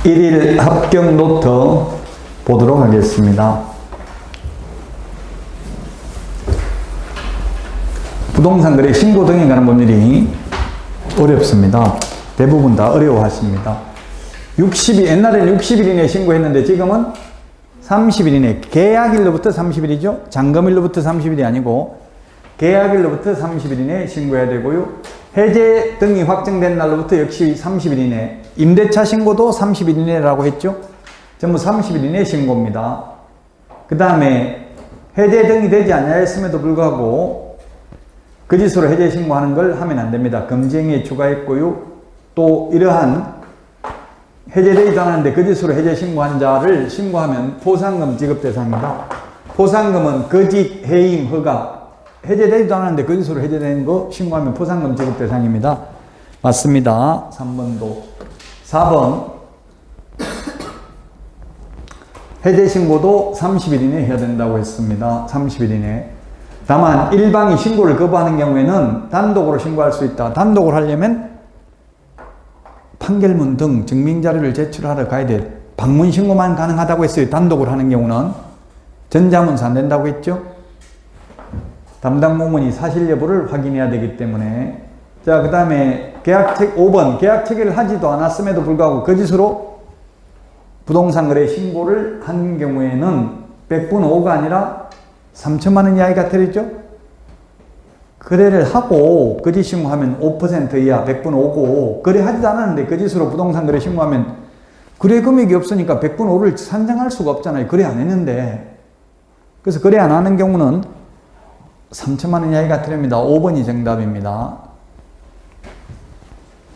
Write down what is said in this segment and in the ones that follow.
1일 합격 노트 보도록 하겠습니다. 부동산 거래 신고 등에 관한 법률이 어렵습니다. 대부분 다 어려워하십니다. 60일, 옛날에는 60일 이내에 신고했는데 지금은 30일 이내, 계약일로부터 30일이죠. 잔금일로부터 30일이 아니고 계약일로부터 30일 이내에 신고해야 되고요. 해제 등이 확정된 날로부터 역시 30일 이내, 임대차 신고도 30일 이내라고 했죠. 전부 30일 이내 신고입니다. 그 다음에 해제 등이 되지 않았음에도 불구하고 거짓으로 해제 신고하는 걸 하면 안 됩니다. 금지행위에 추가했고요. 또 이러한 해제되지도 않았는데 거짓으로 해제 신고한 자를 신고하면 포상금 지급 대상입니다. 포상금은 거짓, 해임, 허가, 해제되지도 않았는데 거짓으로 해제된 거 신고하면 포상금 지급 대상입니다. 맞습니다. 3번도. 4번. 해제 신고도 30일 이내에 해야 된다고 했습니다. 30일 이내. 다만 일방이 신고를 거부하는 경우에는 단독으로 신고할 수 있다. 단독으로 하려면 판결문 등 증명자료를 제출하러 가야 돼. 방문 신고만 가능하다고 했어요. 단독으로 하는 경우는. 전자문서 안 된다고 했죠. 담당 부문이 사실 여부를 확인해야 되기 때문에. 자, 그 다음에 계약책 5번. 계약 체결을 하지도 않았음에도 불구하고 거짓으로 부동산 거래 신고를 한 경우에는 100분 5가 아니라 3천만 원 이하가 들었죠. 거래를 하고 거짓 신고하면 5% 이하 100분 5고, 거래하지도 않았는데 거짓으로 부동산 거래 신고하면 거래 금액이 없으니까 100분 5를 산정할 수가 없잖아요. 거래 안 했는데. 그래서 거래 안 하는 경우는 3천만 원 이하가 틀립니다. 5번이 정답입니다.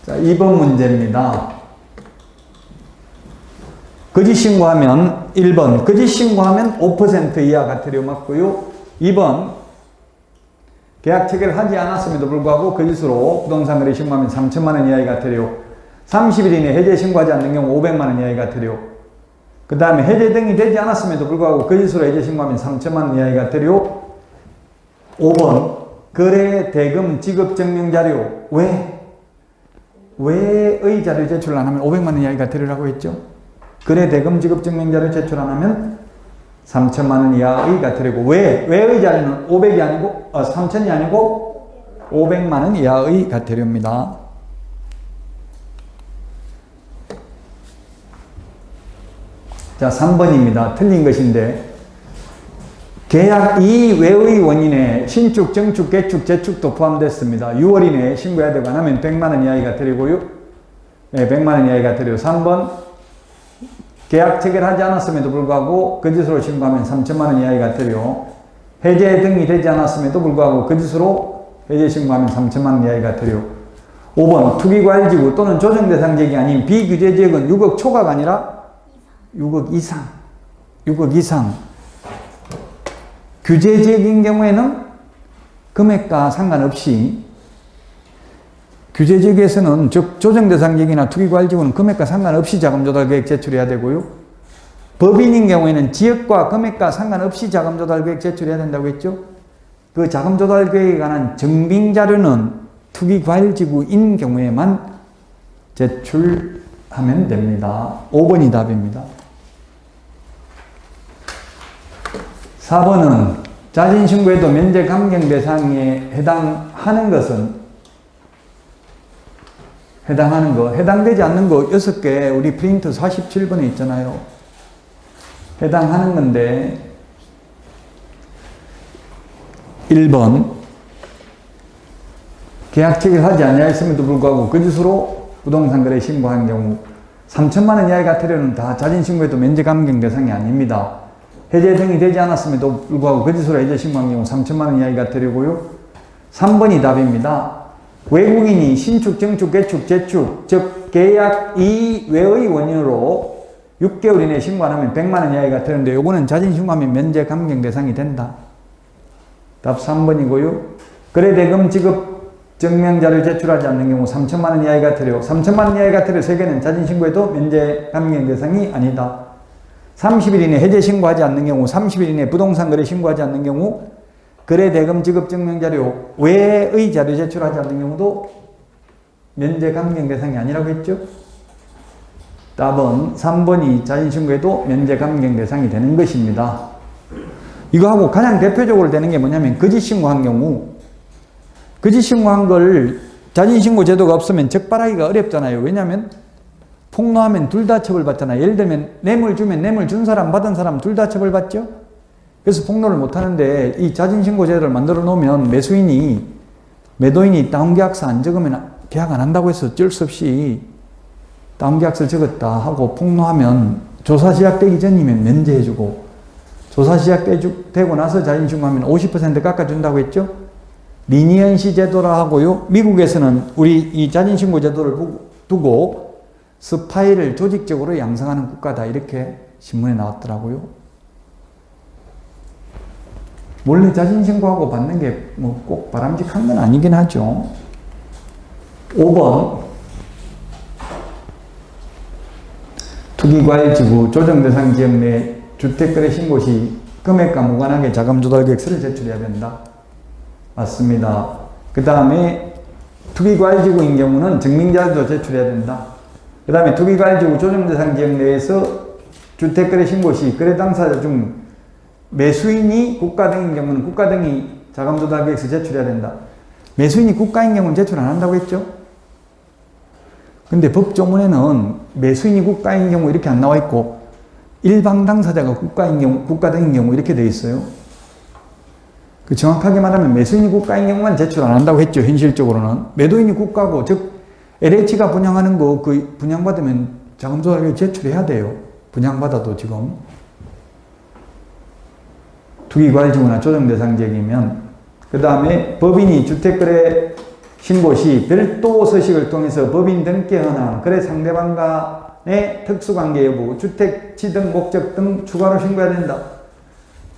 자, 2번 문제입니다. 거짓 신고하면 1번, 거짓 신고하면 5% 이하가 틀려 맞고요. 2번, 계약 체결을 하지 않았음에도 불구하고 거짓으로 부동산 거래 신고하면 3천만 원 이하가 틀려. 30일 이내 해제 신고하지 않는 경우 500만 원 이하가 틀려. 그 다음에 해제 등이 되지 않았음에도 불구하고 거짓으로 해제 신고하면 3천만 원 이하가 틀려. 5번, 거래 대금 지급 증명 자료. 왜의 자료 제출 안 하면 500만 원 이하가 들으라고 했죠? 거래 대금 지급 증명 자료 제출 안 하면 3천만 원 이하의가 들고, 왜의 자료는 500이 아니고, 3천이 아니고 500만 원 이하의 가태료입니다. 자, 3번입니다. 틀린 것인데, 계약 이외의 원인에 신축, 정축, 개축, 재축도 포함됐습니다. 6월 이내에 신고해야 되고 안 하면 100만 원 이하가 드리고요. 네, 100만 원 이하가 드리고. 3번, 계약 체결하지 않았음에도 불구하고 거짓으로 신고하면 3천만 원 이하가 드리고, 해제 등이 되지 않았음에도 불구하고 거짓으로 해제 신고하면 3천만 원 이하가 드리고. 5번, 투기과열지구 또는 조정대상지역이 아닌 비규제지역은 6억 초과가 아니라 6억 이상. 6억 이상. 규제지역인 경우에는 금액과 상관없이, 규제지역에서는 즉 조정대상지역이나 투기과열지구는 금액과 상관없이 자금조달계획 제출해야 되고요. 법인인 경우에는 지역과 금액과 상관없이 자금조달계획 제출해야 된다고 했죠. 그 자금조달계획에 관한 증빙자료는 투기과열지구인 경우에만 제출하면 됩니다. 5번이 답입니다. 4번은 자진신고에도 면제 감경 대상에 해당하는 것은, 해당되지 않는 거 6개 우리 프린트 47번에 있잖아요. 해당하는 건데, 1번, 계약 체결하지 아니하였음에도 불구하고 거짓으로 부동산 거래 신고한 경우 3천만 원 이하의 가태료는 다 자진신고에도 면제 감경 대상이 아닙니다. 해제 등이 되지 않았음에도 불구하고 거짓으로 해제 신고한 경우 3천만 원 이하의 가태료고요. 3번이 답입니다. 외국인이 신축, 정축, 개축, 재축, 즉 계약 이외의 원인으로 6개월 이내에 신고 안 하면 100만 원 이하가 되는데, 요거는 자진 신고하면 면제 감경 대상이 된다. 답 3번이고요. 거래대금 지급 증명자를 제출하지 않는 경우 3천만 원 이하가 되려. 3천만 원 이하가 되려 3개는 자진 신고해도 면제 감경 대상이 아니다. 30일 이내 해제 신고하지 않는 경우, 30일 이내 부동산 거래 신고하지 않는 경우, 거래 대금 지급 증명 자료 외의 자료 제출하지 않는 경우도 면제 감경 대상이 아니라고 했죠. 답은 3번이 자진신고에도 면제 감경 대상이 되는 것입니다. 이거하고 가장 대표적으로 되는 게 뭐냐면 거짓신고한 경우, 거짓신고한 걸 자진신고 제도가 없으면 적발하기가 어렵잖아요. 왜냐하면 폭로하면 둘 다 처벌받잖아요. 예를 들면 뇌물 주면 뇌물 준 사람 받은 사람 둘 다 처벌받죠. 그래서 폭로를 못하는데 이 자진신고 제도를 만들어 놓으면 매도인이 다운계약서 안 적으면 계약 안 한다고 해서 어쩔 수 없이 다운계약서를 적었다 하고 폭로하면 조사 시작되기 전이면 면제해주고, 조사 시작되고 나서 자진신고하면 50% 깎아준다고 했죠. 리니언시 제도라 하고요. 미국에서는 우리 이 자진신고 제도를 두고 스파이를 조직적으로 양성하는 국가다, 이렇게 신문에 나왔더라고요. 원래 자진신고하고 받는 게 뭐 꼭 바람직한 건 아니긴 하죠. 5번 투기과열지구 조정대상 지역 내 주택거래 신고 시 금액과 무관하게 자금조달계획서를 제출해야 된다. 맞습니다. 그 다음에 투기과열지구인 경우는 증명자료도 제출해야 된다. 그 다음에 투기과열지구 조정대상 지역 내에서 주택거래 신고 시 거래 당사자 중 매수인이 국가 등인 경우는 국가 등이 자금조달계획서 제출해야 된다. 매수인이 국가인 경우는 제출 안 한다고 했죠? 근데 법조문에는 매수인이 국가인 경우 이렇게 안 나와 있고 일방 당사자가 국가인 경우, 국가 등인 경우 이렇게 되어 있어요. 그 정확하게 말하면 매수인이 국가인 경우만 제출 안 한다고 했죠. 현실적으로는. 매도인이 국가고, 즉 LH가 분양하는 거 그 분양받으면 자금조달계획 제출해야 돼요. 분양받아도 지금. 투기과열지구나 조정대상 지역이면. 그 다음에 법인이 주택거래 신고 시 별도 서식을 통해서 법인 등기 현황, 거래 상대방 간의 특수관계 여부, 주택 취득 목적 등 추가로 신고해야 된다.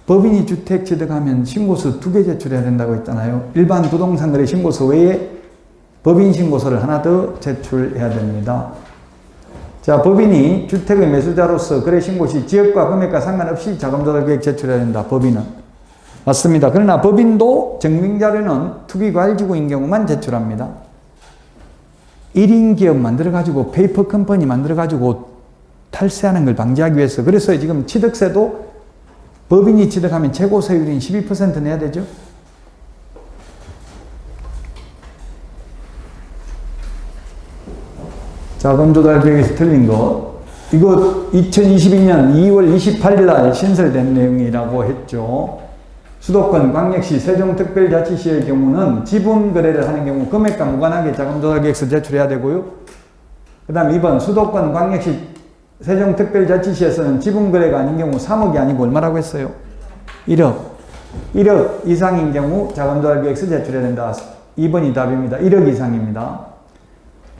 법인이 주택 취득하면 신고서 2개 제출해야 된다고 했잖아요. 일반 부동산 거래 신고서 외에 법인 신고서를 하나 더 제출해야 됩니다. 자, 법인이 주택의 매수자로서 거래 신고 시 지역과 금액과 상관없이 자금조달계획 제출해야 된다. 법인은. 맞습니다. 그러나 법인도 증명자료는 투기과열지구인 경우만 제출합니다. 1인 기업 만들어가지고 페이퍼 컴퍼니 만들어가지고 탈세하는 걸 방지하기 위해서, 그래서 지금 취득세도 법인이 취득하면 최고 세율인 12% 내야 되죠. 자금조달계획에서 틀린 거, 이거 2022년 2월 28일 날 신설된 내용이라고 했죠. 수도권 광역시 세종특별자치시의 경우는 지분거래를 하는 경우 금액과 무관하게 자금조달계획서 제출해야 되고요. 그 다음 2번 수도권 광역시 세종특별자치시에서는 지분거래가 아닌 경우 3억이 아니고 얼마라고 했어요? 1억. 1억 이상인 경우 자금조달계획서 제출해야 된다. 2번이 답입니다. 1억 이상입니다.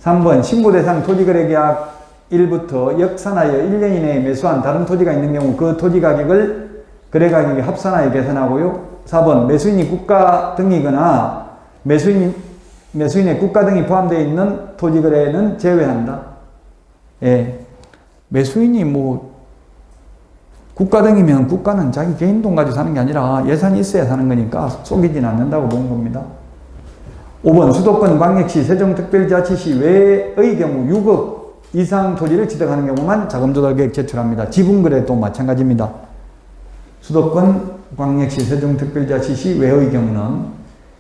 3번 신고대상 토지거래계약 1부터 역산하여 1년 이내에 매수한 다른 토지가 있는 경우 그 토지 가격을 거래 가격에 합산하여 계산하고요. 4번 매수인이 국가 등이거나 매수인의 국가 등이 포함되어 있는 토지 거래는 제외한다. 예. 매수인이 뭐 국가 등이면 국가는 자기 개인 돈 가지고 사는 게 아니라 예산이 있어야 사는 거니까 속이진 않는다고 본 겁니다. 5번 수도권 광역시 세종특별자치시 외의 경우 6억 이상 토지를 취득하는 경우만 자금조달계획 제출합니다. 지분거래도 마찬가지입니다. 수도권 광역시 세종특별자치시 외의 경우는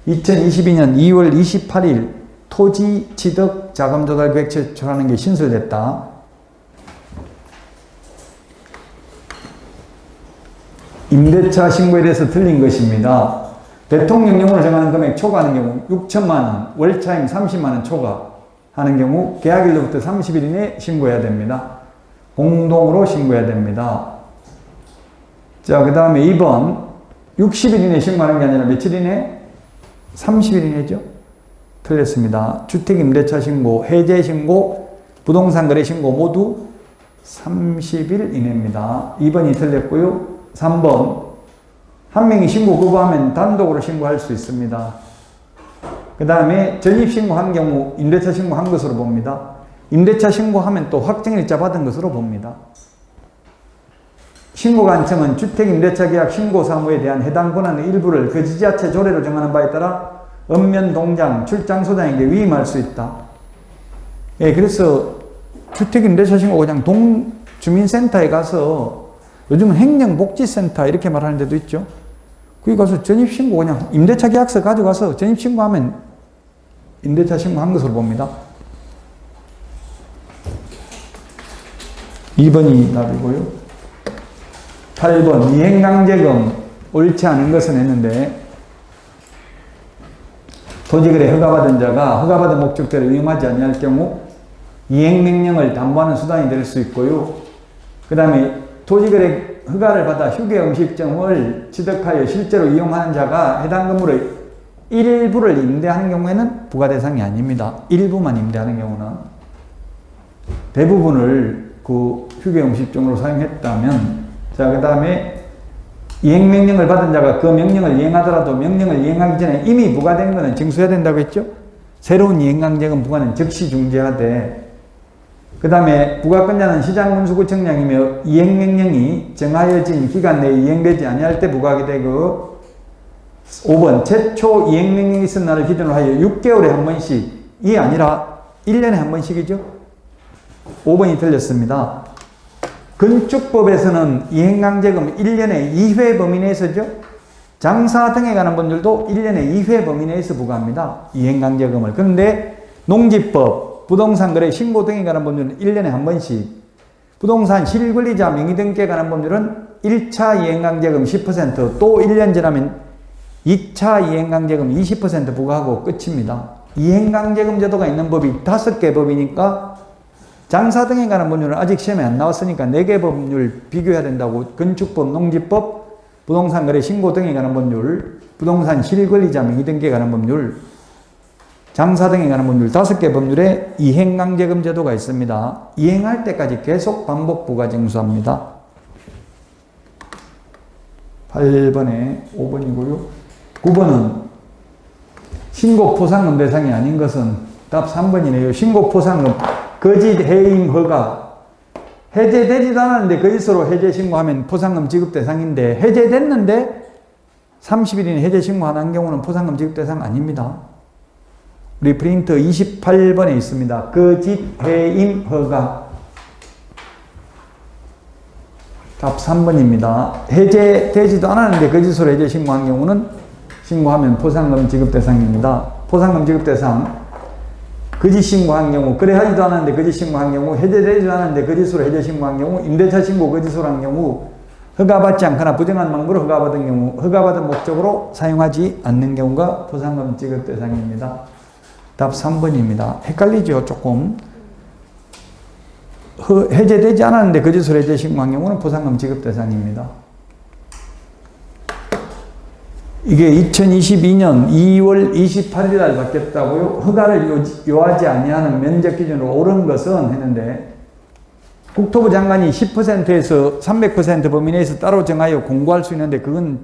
2022년 2월 28일 토지 취득 자금조달계획 제출하는 게 신설됐다. 임대차 신고에 대해서 틀린 것입니다. 대통령령으로 정하는 금액 초과하는 경우 6천만원, 월차임 30만원 초과하는 경우 계약일로부터 30일 이내에 신고해야 됩니다. 공동으로 신고해야 됩니다. 자, 그 다음에 2번 60일 이내에 신고하는 게 아니라 며칠 이내? 30일 이내죠. 틀렸습니다. 주택임대차 신고, 해제 신고, 부동산 거래 신고 모두 30일 이내입니다. 2번이 틀렸고요. 3번 한 명이 신고 거부하면 단독으로 신고할 수 있습니다. 그 다음에 전입신고한 경우 임대차 신고한 것으로 봅니다. 임대차 신고하면 또 확정일자 받은 것으로 봅니다. 신고관청은 주택임대차계약 신고사무에 대한 해당 권한의 일부를 그 지자체 조례로 정하는 바에 따라 읍면동장, 출장소장에게 위임할 수 있다. 예, 그래서 주택임대차 신고 그냥 동주민센터에 가서 요즘은 행정복지센터 이렇게 말하는 데도 있죠. 거기 가서 전입신고 그냥 임대차 계약서 가져가서 전입신고하면 임대차 신고한 것으로 봅니다. 2번이 답이고요. 8번 이행강제금 옳지 않은 것은 했는데 토지거래 허가받은 자가 허가받은 목적대로 이용하지 아니할 경우 이행명령을 담보하는 수단이 될 수 있고요. 그 다음에 토지거래 허가를 받아 휴게음식점을 취득하여 실제로 이용하는 자가 해당 건물의 일부를 임대하는 경우에는 부과 대상이 아닙니다. 일부만 임대하는 경우는. 대부분을 그 휴게음식점으로 사용했다면, 자, 그 다음에 이행명령을 받은 자가 그 명령을 이행하더라도 명령을 이행하기 전에 이미 부과된 것은 징수해야 된다고 했죠? 새로운 이행강제금 부과는 즉시 중지하되, 그 다음에 부과권자는 시장군수구청장이며 이행명령이 정하여진 기간 내에 이행되지 아니할 때 부과하게 되고, 5번 최초 이행명령이 있은 날을 기준으로 하여 6개월에 한 번씩이 아니라 1년에 한 번씩이죠. 5번이 틀렸습니다. 건축법에서는 이행강제금 1년에 2회 범위 내에서죠. 장사 등에 관한 법률도 1년에 2회 범위 내에서 부과합니다. 이행강제금을. 그런데 농지법, 부동산 거래 신고 등에 관한 법률은 1년에 한 번씩, 부동산 실권리자 명의 등기에 관한 법률은 1차 이행강제금 10%, 또 1년 지나면 2차 이행강제금 20% 부과하고 끝입니다. 이행강제금 제도가 있는 법이 5개 법이니까 장사 등에 관한 법률은 아직 시험에 안 나왔으니까 4개 법률 비교해야 된다고. 건축법, 농지법, 부동산 거래 신고 등에 관한 법률, 부동산 실권리자 명의 등기에 관한 법률, 장사 등에 관한 법률 5개 법률에 이행강제금 제도가 있습니다. 이행할 때까지 계속 반복 부과 징수합니다. 8번에 5번이고요. 9번은 신고 포상금 대상이 아닌 것은 답 3번이네요. 신고 포상금 거짓 해임 허가. 해제되지도 않았는데 거짓으로 해제 신고하면 포상금 지급 대상인데, 해제됐는데 30일이나 해제 신고 안 한 경우는 포상금 지급 대상 아닙니다. 우리 프린터 28번에 있습니다. 거짓 해임 허가. 답 3번입니다. 해제되지도 않았는데 거짓으로 해제 신고한 경우는 신고하면 포상금 지급 대상입니다. 포상금 지급 대상. 거짓 신고한 경우, 거래하지도 않았는데 거짓 신고한 경우, 해제되지도 않았는데 거짓으로 해제 신고한 경우, 임대차 신고 거짓으로 한 경우, 허가받지 않거나 부정한 방법으로 허가받은 경우, 허가받은 목적으로 사용하지 않는 경우가 포상금 지급 대상입니다. 답 3번입니다. 헷갈리죠, 조금. 해제되지 않았는데 거짓으로 해제 신고한 경우는 포상금 지급 대상입니다. 이게 2022년 2월 28일 날 바뀌었다고요? 허가를 요하지 아니하는 면적 기준으로 옳은 것은 했는데, 국토부 장관이 10%에서 300% 범위 내에서 따로 정하여 공고할 수 있는데 그건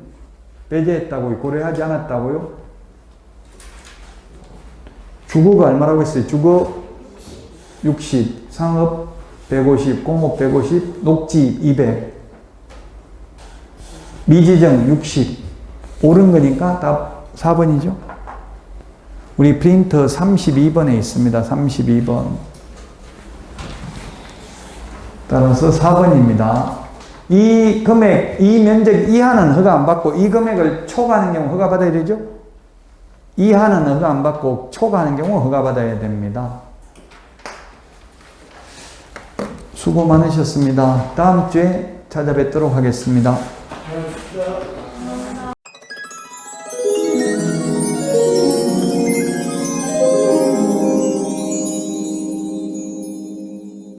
배제했다고요? 고려하지 않았다고요? 주거가 얼마라고 했어요? 주거 60, 상업 150, 공업 150, 녹지 200, 미지정 60. 옳은 거니까 답 4번이죠. 우리 프린터 32번에 있습니다. 32번. 따라서 4번입니다. 이 금액, 이 면적 이하는 허가 안 받고 이 금액을 초과하는 경우 허가 받아야 되죠? 이하는 허가 안 받고 초과하는 경우 허가 받아야 됩니다. 수고 많으셨습니다. 다음 주에 찾아뵙도록 하겠습니다.